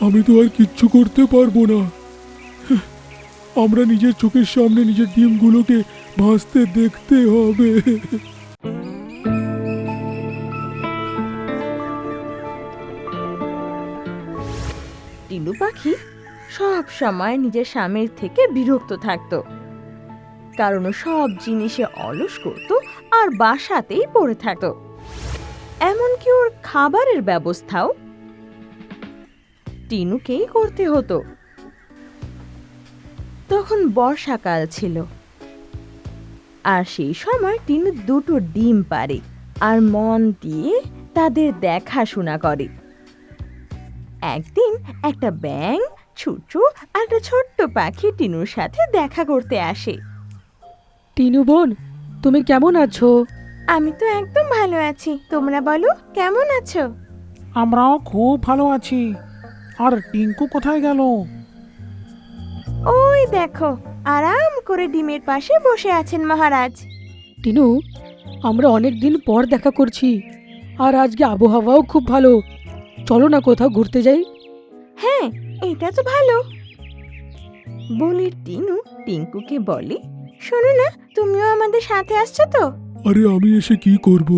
আমি তো আর কিচ্ছু করতে পারবো না। আমরা নিজের চোখের সামনে নিজের ডিমগুলোকে ভাসতে দেখতে হবে। টিনু পাখি সব সময় নিজের স্বামীর থেকে বিরক্ত থাকতো, কারণ ও সব জিনিসে অলস করত আর বাসাতেই পড়ে থাকতো। এমনকি ওর খাবারের ব্যবস্থাও টিনুকেই করতে হতো। তখন বর্ষাকাল ছিল, আর সেই সময় টিনু দুটো ডিম পাড়ে আর মন দিয়ে তাদের দেখাশোনা করে। একদিন একটা ব্যাঙ, ছুটু আর একটা ছোট্ট পাখি টিনুর সাথে দেখা করতে আসে। টিনু বোন, তুমি কেমন আছো? আমি তো একদম ভালো আছি, তোমরা বলো কেমন আছো? আমরাও খুব ভালো আছি। আর টিঙ্কু কোথায় গেল? ওই দেখো, আরাম করে ডিমের পাশে বসে আছেন মহারাজ। টিনু, আমরা অনেক দিন পর দেখা করছি, আর আজকে আবহাওয়াও খুব ভালো। চলো না কোথাও ঘুরতে যাই। হ্যাঁ, এটা তো ভালো বলে টিনু টিঙ্কুকে বলে, শোনো না, তুমিও আমাদের সাথে আসছো তো? আরে আমি এসে কি করব?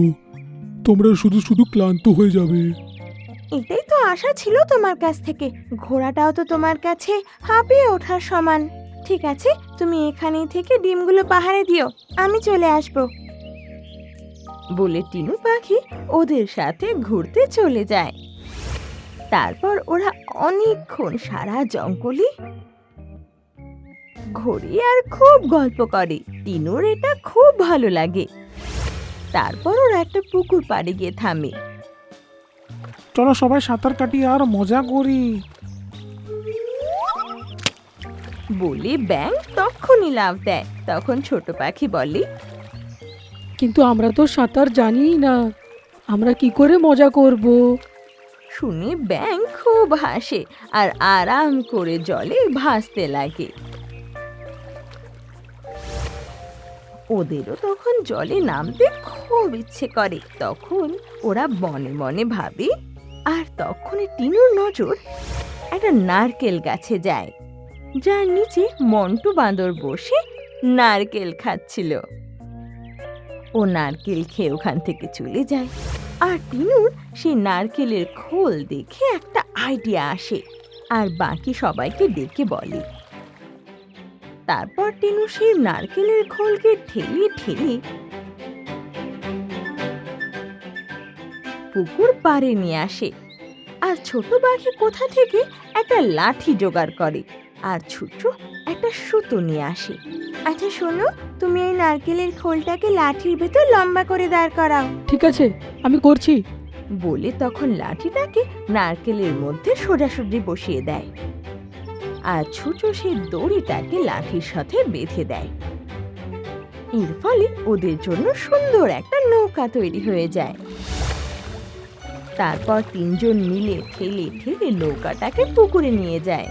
তোমরা শুধু শুধু ক্লান্ত হয়ে যাবে। এটাই তো আশা ছিল তোমার কাছ থেকে। ঘোড়াটাও তো তোমার কাছে হাঁপিয়ে ওঠার সমান। ঠিক আছে, তুমি এখানেই থেকে ডিমগুলো পাহাড়ে দিও, আমি চলে আসব বলে টিনু পাখি ওদের সাথে ঘুরতে চলে যায়। তারপর ওরা অনেকক্ষণ সারা জঙ্গলে ঘুরে আর খুব গল্প করে। টিনুর এটা খুব ভালো লাগে। তারপর ওরা একটা পুকুর পাড়ে গিয়ে থামে। চলো সবাই সাঁতার কাটি আর মজা করি। বলে ব্যাঙ তখনই লাফ দেয়। তখন ছোট পাখি বলে, কিন্তু আমরা তো সাঁতার জানিই না, আমরা কি করে মজা করব? শুনে ব্যাঙ খুব হাসে আর আরাম করে জলে ভাসতে লাগে। ওদেরও তখন জলে নামতে খুব ইচ্ছে করে। তখন ওরা মনে মনে ভাবে, আর তখনই টিনুর নজর একটা নারকেল গাছে যায়, যার নিচে মন্টু বাঁদর বসে নারকেল খাচ্ছিল। ও নারকেল খেয়ে ওখান থেকে চলে যায়। আর টিনুর সেই নারকেলের খোল দেখে একটা আইডিয়া আসে, আর বাকি সবাইকে ডেকে বলে। তারপর টিনু সেই নারকেলের খোলকে ঠেলে ঠেলে পুকুর পাড়ে নিয়ে আসে। আর ছোট পাখি কোথা থেকে একটা লাঠি জোগাড় করে, আর ছোট একটা সুতো নিয়ে আসে। আচ্ছা শোনো, তুমি এই নারকেলের খোলটাকে লাঠির ভেতর লম্বা করে দাঁড় করাও। ঠিক আছে, আমি করছি। বলে তখন লাঠিটাকে নারকেলের মধ্যে সোজাসুজি বসিয়ে দেয়, আর ছোট সেই দড়িটাকে লাঠির সাথে বেঁধে দেয়। এর ফলে ওদের জন্য সুন্দর একটা নৌকা তৈরি হয়ে যায়। তারপর তিনজন মিলে ঠেলে ঠেলে নৌকাটাকে পুকুরে নিয়ে যায়।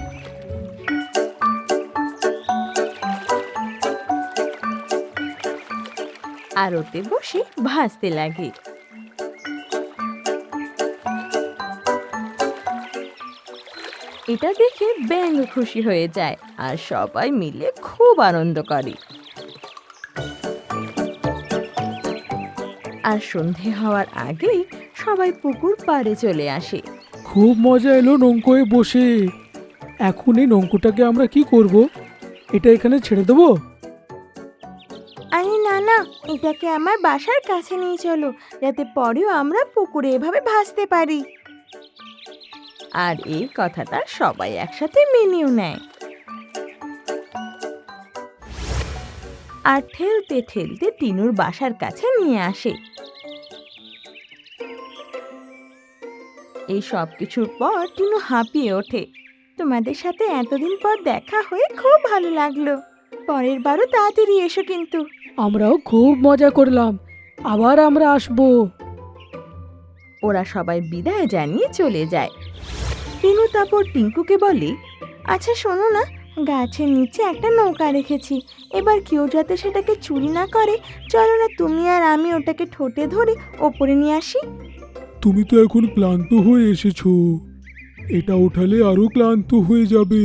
আর ওতে বসে ভাসতে লাগে। এটা দেখে ব্যাঙ খুশি হয়ে যায়, আর সবাই মিলে খুব আনন্দ করে। আর সন্ধে হওয়ার আগেই সবাই পুকুর পাড়ে চলে আসে। খুব মজা এলো নৌকোয় বসে। এখন এই নৌকোটাকে আমরা কি করব? এটা এখানে ছেড়ে দেবো? আরে না না, এটাকে আমার বাসার কাছে নিয়ে চলো, যাতে পরেও আমরা পুকুরে এভাবে ভাসতে পারি। আর এই কথাটা সবাই একসাথে মেনেও নেয়। আর ঠেলতে ঠেলতে টিনুর বাসার কাছে নিয়ে আসে। এই সব কিছুর পর টিনু হাঁপিয়ে ওঠে। তোমাদের সাথে এতদিন পর দেখা হয়ে খুব ভালো লাগলো। পরের বারও তাড়াতাড়ি এসো কিন্তু। আমরাও খুব মজা করলাম, আবার আমরা আসবো। ওরা সবাই বিদায় জানিয়ে চলে যায়। টিনু তারপর টিঙ্কুকে বলে, আচ্ছা শোনো না, গাছের নিচে একটা নৌকা রেখেছি, এবার কেউ যাতে সেটাকে চুরি না করে, চলো না তুমি আর আমি ওটাকে ঠোঁটে ধরে ওপরে নিয়ে আসি। তুমি তো এখন ক্লান্ত হয়ে এসেছো, এটা ওঠালে আরো ক্লান্ত হয়ে যাবে।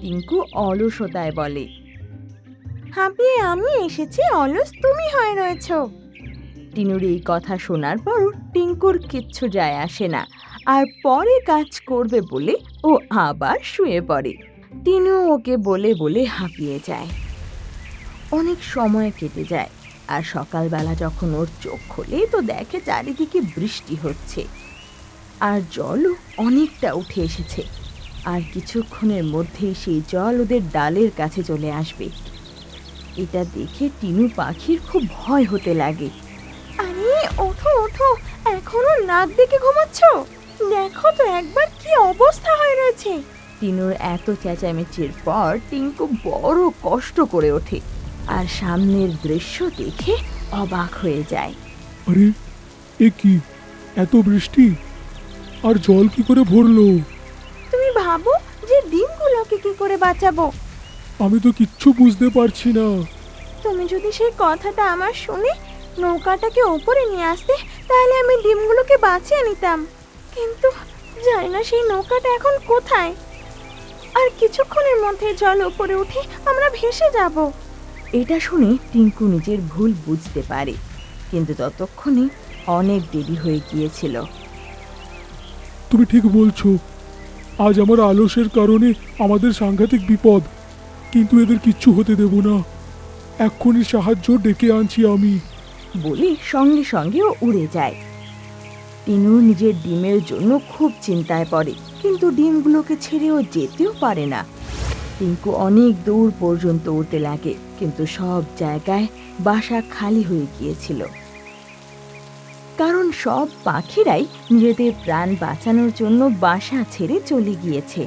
টিঙ্কু অলসতায় বলে, হাঁপিয়ে আমি এসেছি, অলস তুমি হয়ে রয়েছ। টিনুর এই কথা শোনার পর টিঙ্কুর কিচ্ছু যায় আসে না, আর পরে কাজ করবে বলে ও আবার শুয়ে পড়ে। টিনু ওকে বলে বলে হাঁপিয়ে যায়। অনেক সময় কেটে যায়, আর সকালবেলা যখন ওর চোখ খোলে তো দেখে চারিদিকে বৃষ্টি হচ্ছে, আর জলও অনেকটা উঠে এসেছে। আর কিছুক্ষণের মধ্যেই সেই জল ওদের ডালের কাছে চলে আসবে। এটা দেখে টিনু পাখির খুব ভয় হতে লাগে। আরে ওঠো ওঠো, এখনো নাক ডেকে ঘুমাচ্ছ? দেখো তো একবার কি অবস্থা হয়ে রয়েছে। টিনুর এত চেঁচামেচির পর টিঙ্কু বড় কষ্ট করে ওঠে, আর সামনের দৃশ্য দেখে অবাক হয়ে যায়। আরে এ কি, এত বৃষ্টি আর জল কি করে ভরলো? তুমি ভাবো যে ডিমগুলোকে কি করে বাঁচাবো। আমি তো কিচ্ছু বুঝতে পারছি না। তুমি যদি সেই কথাটা আমার শুনে নৌকাটাকে ওপরে নিয়ে আসতে, তাহলে আমি ডিমগুলোকে বাঁচিয়ে নিতাম। কিন্তু জানি না সেই নৌকাটা এখন কোথায়। আর কিছুক্ষণের মধ্যে জল উপরে উঠে আমরা ভেসে যাব। এটা শুনে টিঙ্কু নিজের ভুল বুঝতে পারে, কিন্তু ততক্ষণে অনেক দেরি হয়ে গিয়েছিল। তুমি ঠিক বলছো, আজ আমার আলস্যের কারণে আমাদের সাংঘাতিক বিপদ, কিন্তু এদের কিচ্ছু হতে দেব না। এক্ষুনি সাহায্য ডেকে আনছি আমি। বলে সঙ্গে সঙ্গে ও উড়ে যায়। টিনু নিজের ডিমের জন্য খুব চিন্তায় পড়ে, কিন্তু ডিমগুলোকে ছেড়ে ও যেতেও পারে না। টিঙ্কু অনেক দূর পর্যন্ত উড়তে লাগে, কিন্তু সব জায়গায় বাসা খালি হয়ে গিয়েছিল, কারণ সব পাখিরাই নিজেদের প্রাণ বাঁচানোর জন্য বাসা ছেড়ে চলে গিয়েছে।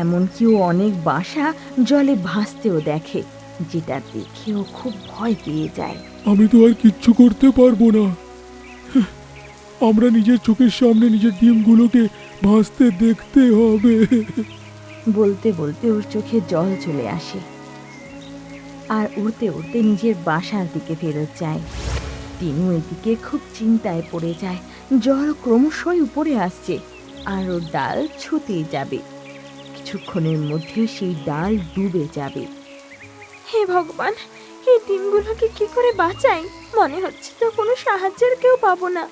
এমনকি ও অনেক বাসা জলে ভাসতেও দেখে, যেটা দেখে ও খুব ভয় পেয়ে যায়। আমি তো আর কিচ্ছু করতে পারবো না। আমরা নিজের চোখের সামনে নিজের ডিমগুলোকে ভাসতে দেখতে হবে। বলতে বলতে ওর চোখে জল চলে আসে, আর উড়তে উড়তে নিজের বাসার দিকে ফেরত যায়। টিনু এদিকে খুব চিন্তায় পড়ে যায়। জল ক্রমশই উপরে আসছে, আর ওর ডাল ছুতেই যাবে। কিছুক্ষণের মধ্যে সেই ডাল ডুবে যাবে। হে ভগবান, এই ডিমগুলোকে কি করে বাঁচাই? মনে হচ্ছে তো কোনো সাহায্যের কেউ পাবো না,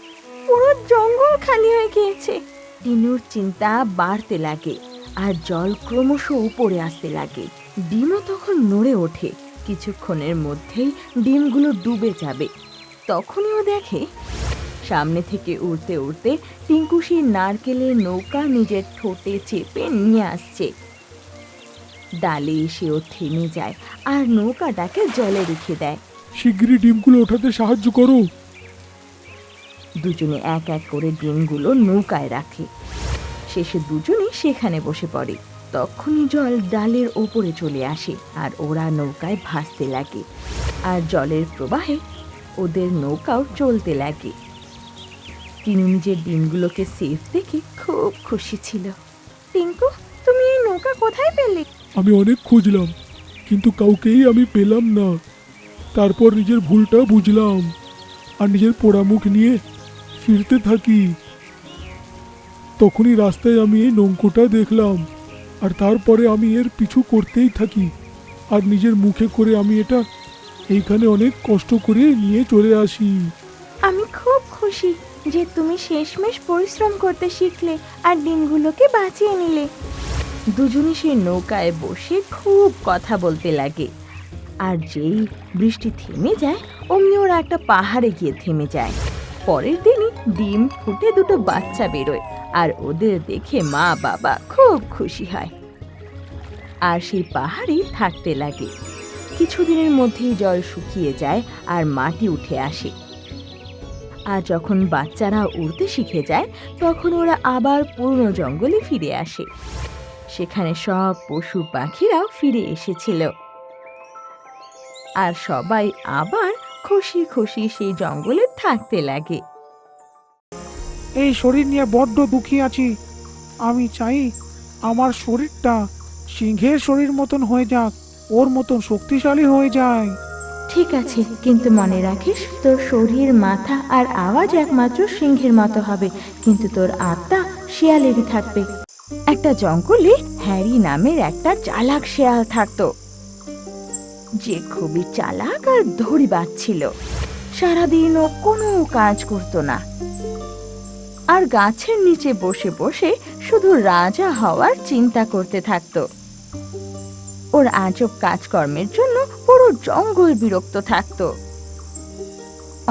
পুরো জঙ্গল খালি হয়ে গিয়েছে। টিনুর চিন্তা বাড়তে লাগে, আর জল ক্রমশ উপরে আসতে লাগে। ডিমও তখন নড়ে ওঠে। কিছুক্ষণের মধ্যেই ডিমগুলো ডুবে যাবে। তখনই ও দেখে সামনে থেকে উড়তে উড়তে টিঙ্কু সেই নারকেলের নৌকা নিজের ঠোঁটে চেপে নিয়ে আসছে। ডালে এসে ও থেমে যায়, আর নৌকাটাকে জলে রেখে দেয়। শিগগিরই ডিমগুলো ওঠাতে সাহায্য করো। দুজনে এক এক করে ডিমগুলো নৌকায় রাখে। শেষে দুজনে সেখানে বসে পড়ে। তখনই জল ডালের ওপরে চলে আসে, আর ওরা নৌকায় ভাসতে লাগে, আর জলের প্রবাহে ওদের নৌকাও চলতে লাগে। টিনু নিজের ডিমগুলোকে সেফ দেখে খুব খুশি ছিল। টিঙ্কু, তুমি এই নৌকা কোথায় পেলে? আমি অনেক খুঁজলাম, কিন্তু কাউকেই আমি পেলাম না। তারপর নিজের ভুলটা বুঝলাম, আর নিজের পোড়া মুখ নিয়ে ফিরতে থাকি। তখনই রাস্তায় আমি এই নৌকোটা দেখলাম, আর তারপরে আমি এর পিছু করতেই থাকি, আর নিজের মুখে করে আমি এটা এইখানে অনেক কষ্ট করে নিয়ে চলে আসি। আমি খুব খুশি যে তুমি শেষমেশ পরিশ্রম করতে শিখলে আর ডিমগুলোকে বাঁচিয়ে নিলে। দুজনে সেই নৌকায় বসে খুব কথা বলতে লাগে, আর যেই বৃষ্টি থেমে যায় অমনি ওরা একটা পাহাড়ে গিয়ে থেমে যায়। পরের দিনই ডিম ফুটে দুটো বাচ্চা বেরোয়, আর ওদের দেখে মা বাবা খুব খুশি হয়, আর সেই পাহাড়েই থাকতে লাগে। কিছুদিনের মধ্যেই জল শুকিয়ে যায়, আর মাটি উঠে আসে। আর যখন বাচ্চারা উড়তে শিখে যায়, তখন ওরা আবার পুরনো জঙ্গলে ফিরে আসে। সেখানে সব পশু পাখিরাও ফিরে এসেছিল, আর সবাই আবার খুশি খুশি সেই জঙ্গলে থাকতে লাগে। এই শরীর নিয়ে বড্ড দুঃখী আছি। আমি চাই আমার শরীরটা সিংহের শরীর মতন হয়ে যাক, ওর মতন শক্তিশালী হয়ে যায়। ঠিক আছে, কিন্তু মনে রাখিস তোর শরীর, মাথা আর আওয়াজ একমাত্র সিংহের মতো হবে, কিন্তু তোর আত্মা শিয়ালেরই থাকবে। একটা জঙ্গলে হ্যারি নামের একটা চালাক শিয়াল থাকতো, যে খুবই চালাক আর ধড়িবাজ ছিল। সারাদিন ও কোনো কাজ করতো না, আর গাছের নিচে বসে বসে শুধু রাজা হওয়ার চিন্তা করতে থাকতো। ওর আজব কাজকর্মের জন্য পুরো জঙ্গল বিরক্ত থাকতো।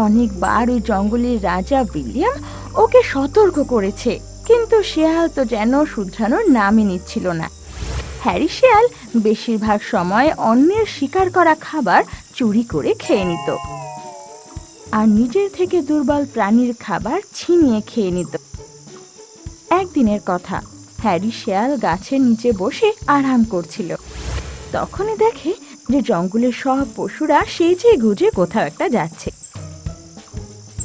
অনেকবার ওই জঙ্গলের রাজা উইলিয়াম ওকে সতর্ক করেছে, কিন্তু শিয়াল তো যেন শুধরানোর নামই নিচ্ছিল না। হ্যারি শিয়াল বেশিরভাগ সময় অন্যের শিকার করা খাবার চুরি করে খেয়ে নিত, আর নিজের থেকে দুর্বল প্রাণীর খাবার ছিনিয়ে খেয়ে নিত। একদিনের কথা, হ্যারি শিয়াল গাছের নিচে বসে আরাম করছিল। তখনই দেখে যে জঙ্গলের সব পশুরা সেজে গুজে কোথাও একটা যাচ্ছে।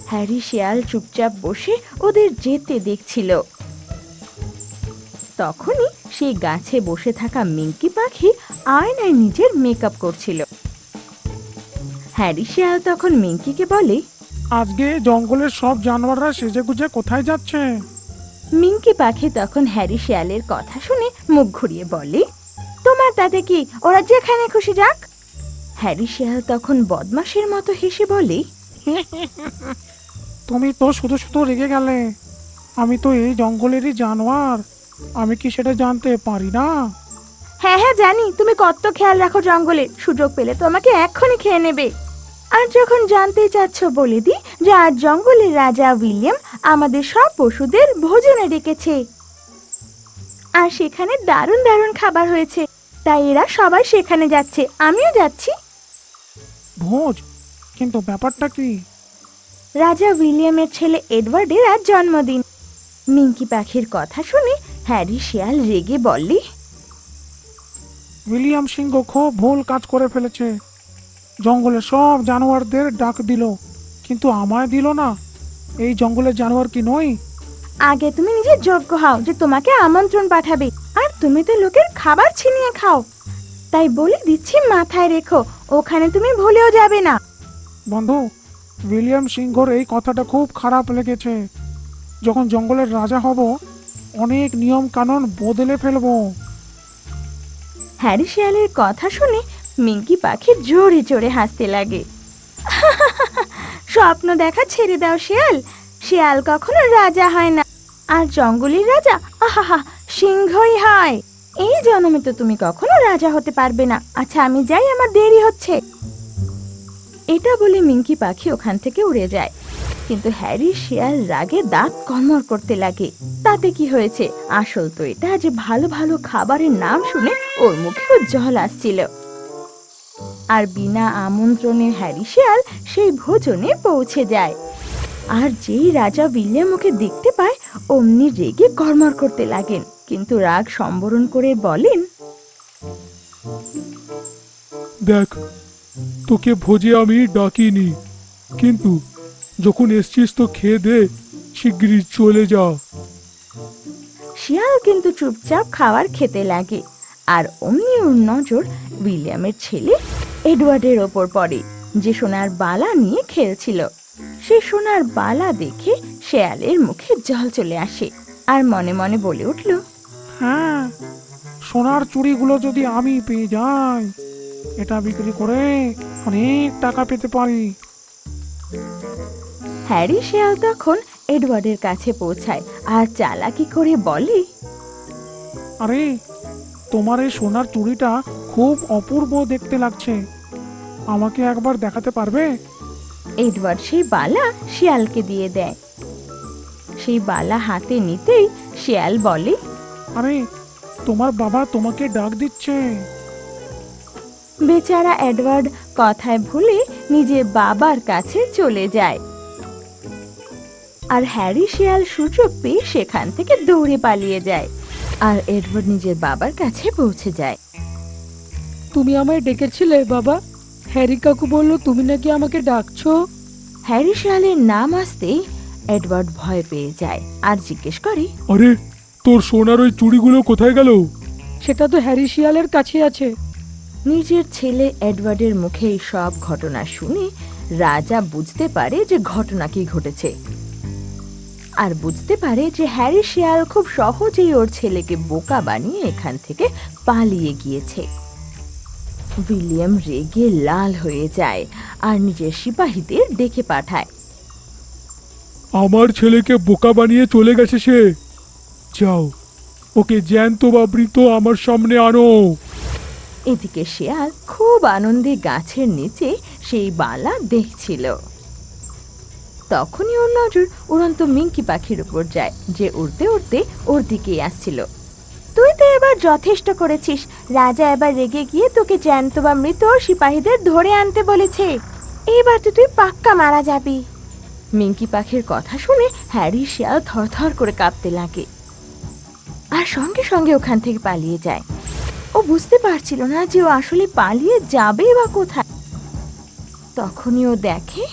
হ্যারি শিয়াল চুপচাপ বসে ওদের যেতে দেখছিল। তখনই সেই গাছে বসে থাকা মিঙ্কি পাখি আয়নায় নিজের মেকআপ করছিল। হ্যারি শিয়াল তখন মিঙ্কিকে বলে, আজকে জঙ্গলের সব জানোয়াররা সেজেগুজে কোথায় যাচ্ছে? মিঙ্কি পাখি তখন হ্যারি শিয়ালের কথা শুনে মুখ ঘুরিয়ে বলে, তোমার তাতে কি, ওরা যেখানে খুশি যাক। হ্যারি শিয়াল তখন বদমাশের মতো হেসে বলে, তুমি তো শুধু শুধু রেগে গেলে। আমি তো এই জঙ্গলেরই জানোয়ার, আমি কি সেটা জানতে পারি না? হ্যাঁ হ্যাঁ জানি, তুমি কত খেয়াল রাখো জঙ্গলের, সুযোগ পেলে তো আমাকে এক্ষুনি খেয়ে নেবে। আর যখন জানতে চাচ্ছ বলে দি যে আজ জঙ্গলের রাজা উইলিয়াম আমাদের সব পশুদের ভোজনে ডেকেছে, আর সেখানে দারুণ দারুণ খাবার হয়েছে, তাই এরা সবাই সেখানে যাচ্ছে, আমিও যাচ্ছি। ভোজ? কিন্তু ব্যাপারটা কি? রাজা উইলিয়ামের ছেলে এডওয়ার্ডের আজ জন্মদিন। মিঙ্কি পাখির কথা শুনে হ্যারি শিয়াল রেগে বললে, উইলিয়াম সিংহ খুব ভুল কাজ করে ফেলেছে। জঙ্গলের সব জানোয়ারদের ডাক দিল, কিন্তু আমায় দিল না। এই জঙ্গলের জানোয়ার কি নই? আগে তুমি নিজের যোগ্য হও যে তোমাকে আমন্ত্রণ পাঠাবে, আর তুমি তো লোকের খাবার ছিনিয়ে খাও। তাই বলে দিচ্ছি, মাথায় রেখো, ওখানে তুমি ভুলেও যাবে না। বন্ধু, উইলিয়াম সিংহর এই কথাটা খুব খারাপ লেগেছে। যখন জঙ্গলের রাজা হব, অনেক নিয়ম কানুন বদলে ফেলবো। হ্যারি শিয়ালের কথা শুনে মিঙ্কি পাখি জোরে জোরে হাসতে লাগে। স্বপ্ন দেখা ছেড়ে দাও শিয়াল, শিয়াল কখনো রাজা হয় না, আর জঙ্গলের রাজা আহা সিংহই হয়। এই জন্মে তো তুমি কখনো রাজা হতে পারবে না। আচ্ছা আমি যাই, আমার দেরি হচ্ছে। এটা বলে মিঙ্কি পাখি ওখান থেকে উড়ে যায়, কিন্তু হ্যারি শিয়াল রাগে দাঁত কর্মর করতে লাগে। তাতে কি হয়েছে, আসল তো এটা যে ভালো ভালো খাবারের নাম শুনে ওর মুখেও জল আসছিল। আর বিনা আমন্ত্রণে হ্যারি শিয়াল সেই ভোজনে পৌঁছে যায়। আর যেই রাজা উইলিয়াম ওকে দেখতে পায়, অমনি রেগে কর্মর করতে লাগেন, কিন্তু রাগ সম্বরণ করে বলেন, দেখ, তোকে ভোজে আমি ডাকিনি, কিন্তু যখন এসছিস তো খেয়ে দে, শিগগিরই চলে যা। শিয়াল কিন্তু চুপচাপ খাবার খেতে লাগে। আর অমনি ওর নজর উইলিয়ামের ছেলে এডওয়ার্ডের ওপর পড়ে, যে সোনার বালা নিয়ে খেলছিল। সে সোনার বালা দেখে শেয়ালের মুখে জল চলে আসে, আর মনে মনে বলে উঠল, হ্যাঁ, সোনার চুড়িগুলো যদি আমি পেয়ে যাই, এটা বিক্রি করে অনেক টাকা পেতে পারি। হ্যারি শিয়াল তখন এডওয়ার্ডের কাছে পৌঁছায় আর চালাকি করে বলে, আরে, তোমার এই সোনার চুড়িটা খুব অপূর্ব দেখতে লাগছে, আমাকে একবার দেখাতে পারবে? এডওয়ার্ড সেই বালা শিয়ালকে দিয়ে দেয়। সেই বালা হাতে নিতেই শিয়াল বলে, আরে, তোমার বাবা তোমাকে ডাক দিচ্ছে। বেচারা এডওয়ার্ড কথায় ভুলে নিজের বাবার কাছে চলে যায়। আর হ্যারি শিয়াল সুযোগ পেয়ে সেখান থেকে দৌড়ে পালিয়ে যায়, আর এডওয়ার্ড নিজের বাবার কাছে পৌঁছে যায়। তুমি আমায় ডেকেছিলে বাবা? হ্যারি কাকু বলল তুমি নাকি আমাকে ডাকছো। হ্যারি শিয়ালের নাম আসতেই এডওয়ার্ড ভয় পেয়ে যায় আর জিজ্ঞেস করে, আরে, তোর সোনার ওই চুড়িগুলো কোথায় গেল? সেটা তো হ্যারি শিয়ালের কাছে আছে। নিজের ছেলে এডওয়ার্ডের মুখে এই সব ঘটনা শুনে রাজা বুঝতে পারে যে ঘটনা কি ঘটেছে, আর বুঝতে পারে যে হ্যারি শিয়াল খুব সহজেই ওর ছেলেকে বোকা বানিয়ে এখান থেকে পালিয়ে গিয়েছে। উইলিয়াম রেগে লাল হয়ে যায় আর নিজের সিপাহীদের ডেকে পাঠায়। আমার ছেলেকে বোকা বানিয়ে চলে গেছে সে। যাও, ওকে জ্যান্ত বা মৃত আমার সামনে আনো। এদিকে শিয়াল খুব আনন্দে গাছের নিচে সেই বালা দেখছিল। তখনই ওর নজর উড়ন্ত মিঙ্কি পাখির উপর যায়, যে উড়তে উড়তে ওর দিকে আসছিল। তুই তো এবার যথেষ্ট করেছিস। রাজা এবার রেগে গিয়ে তোকে জ্যান্ত বা মৃত সিপাহীদের ধরে আনতে বলেছে। এবার তো তুই পাক্কা মারা যাবি। মিঙ্কি পাখির কথা শুনে হ্যারি শিয়াল থরথর করে কাঁপতে লাগে আর সঙ্গে সঙ্গে ওখান থেকে পালিয়ে যায়। ও বুঝতে পারছিল না যে ও আসলে পালিয়ে যাবে বা কোথায়। তখনই ও দেখে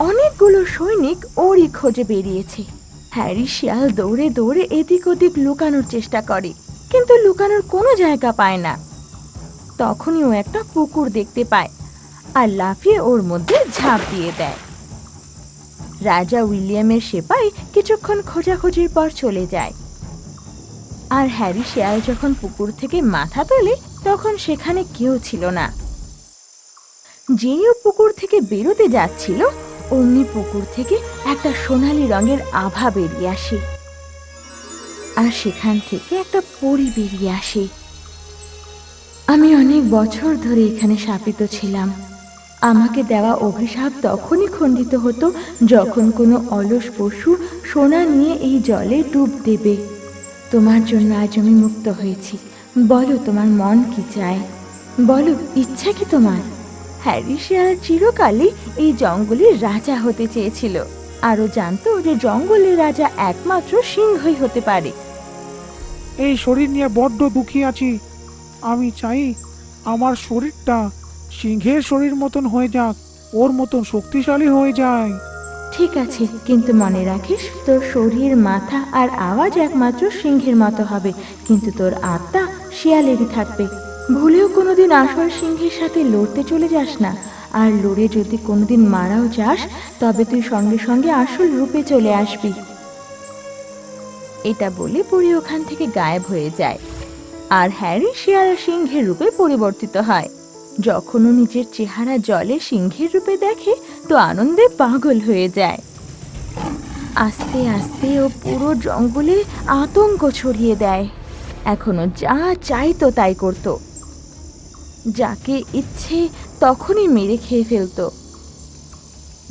অনেকগুলো সৈনিক ওরই খোঁজে বেরিয়েছে। হ্যারি শিয়াল দৌড়ে দৌড়ে এদিক ওদিক লুকানোর চেষ্টা করে, কিন্তু লুকানোর কোনো জায়গা পায় না। তখনই ও একটা পুকুর দেখতে পায় আর লাফিয়ে ওর মধ্যে ঝাঁপ দিয়ে দেয়। রাজা উইলিয়ামের সেপাই কিছুক্ষণ খোঁজাখুঁজির পর চলে যায়, আর হ্যারি শিয়াল যখন পুকুর থেকে মাথা তোলে তখন সেখানে কেউ ছিল না। যেই ও পুকুর থেকে বেরোতে যাচ্ছিল অমনি পুকুর থেকে একটা সোনালী রঙের আভা বেরিয়ে আসে, আর সেখান থেকে একটা পরী বেরিয়ে আসে। আমি অনেক বছর ধরে এখানে শাপিত ছিলাম। আমাকে দেওয়া অভিশাপ তখনই খণ্ডিত হতো যখন কোনো অলস পশু সোনা নিয়ে এই জলে ডুব দেবে। তোমার জন্য আজ আমি মুক্ত হয়েছি। বলো তোমার মন কি চায়, বলো ইচ্ছা কি তোমার? হ্যারি শিয়াল চিরকালই এই জঙ্গলের রাজা হতে চেয়েছিল, আরও জানতো যে জঙ্গলের রাজা একমাত্র সিংহই হতে পারে। এই শরীর নিয়ে বড্ড দুঃখী আছি। আমি চাই আমার শরীরটা সিংহের শরীর মতন হয়ে যাক, ওর মতন শক্তিশালী হয়ে যায়। ঠিক আছে, কিন্তু মনে রাখিস তোর শরীর, মাথা আর আওয়াজ একমাত্র সিংহের মতো হবে, কিন্তু তোর আত্মা শিয়ালেরই থাকবে। ভুলেও কোনোদিন আসল সিংহের সাথে লড়তে চলে যাস না, আর লড়ে যদি কোনোদিন মারাও যাস তবে তুই সঙ্গে সঙ্গে আসল রূপে চলে আসবি। এটা বলে পরি ওখান থেকে গায়েব হয়ে যায়, আর হ্যারি শিয়াল সিংহের রূপে পরিবর্তিত হয়। যখন ও নিজের চেহারা জলে সিংহের রূপে দেখে তো আনন্দে পাগল হয়ে যায়। আস্তে আস্তে ও পুরো জঙ্গলে আতঙ্ক ছড়িয়ে দেয়। এখনো যা চাইতো তাই করত, যাকে ইচ্ছে তখনই মেরে খেয়ে ফেলতো।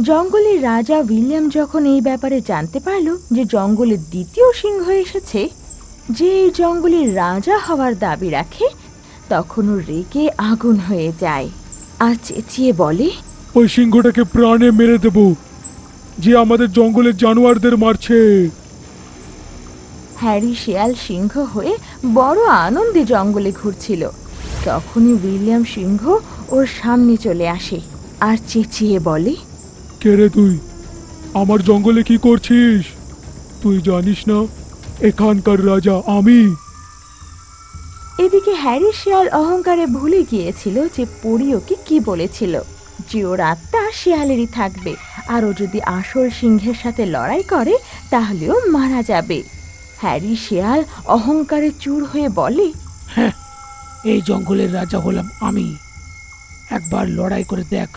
জঙ্গলের রাজা উইলিয়াম যখন এই ব্যাপারে জানতে পারল যে জঙ্গলের দ্বিতীয় সিংহ এসেছে, যে এই জঙ্গলের রাজা হওয়ার দাবি রাখে, তখন ও রেগে আগুন হয়ে যায় আর চেঁচিয়ে বলে, ওই সিংহটাকে প্রাণে মেরে দেব, যে আমাদের জঙ্গলের জানোয়ারদের মারছে। হ্যারি শিয়াল সিংহ হয়ে বড় আনন্দে জঙ্গলে ঘুরছিল। তখনই উইলিয়াম সিংহ ওর সামনে চলে আসে আর চেঁচিয়ে বলে, কে রে তুই? আমার জঙ্গলে কি করছিস? তুই জানিস না এখানকার রাজা আমি। এদিকে হ্যারি শিয়াল অহংকারে ভুলে গিয়েছিল যে পরি ওকে কি বলেছিল, যে ওর আত্মা শিয়ালেরই থাকবে, আর ও যদি আসল সিংহের সাথে লড়াই করে তাহলেও মারা যাবে। হ্যারি শিয়াল অহংকারে চূর হয়ে বলে, হ্যাঁ, এই জঙ্গলের রাজা হলাম আমি। একবার লড়াই করে দেখ,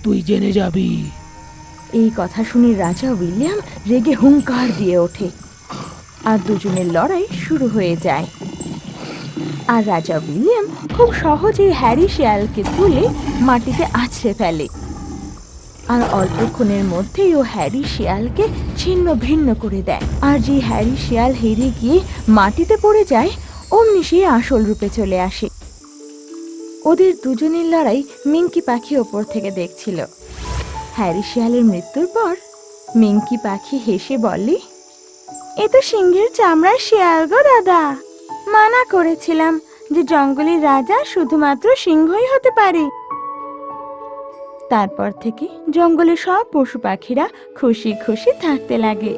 তুই জেনে যাবি। এই কথা শুনে রাজা উইলিয়াম রেগে হুঙ্কার দিয়ে ওঠে, আর দুজনের লড়াই শুরু হয়ে যায়। আর রাজা উইলিয়াম খুব সহজেই হ্যারি শিয়ালকে তুলে মাটিতে আছড়ে ফেলে, আর অল্পক্ষণের মধ্যেই ও হ্যারি শিয়ালকে ছিন্ন ভিন্ন করে দেয়। আর যে হ্যারি শিয়াল হেরে গিয়ে মাটিতে পড়ে যায়, অমনি সে আসল রূপে চলে আসে। ওদের দুজনের লড়াই মিঙ্কি পাখি ওপর থেকে দেখছিল। হ্যারি শিয়ালের মৃত্যুর পর মিঙ্কি পাখি হেসে বলে, এ তো সিংহের চামড়ার শিয়াল গো দাদা। মানা করেছিলাম যে জঙ্গলের রাজা শুধুমাত্র সিংহই হতে পারে। তারপর থেকে জঙ্গলে সব পশু পাখিরা খুশি খুশি থাকতে লাগে।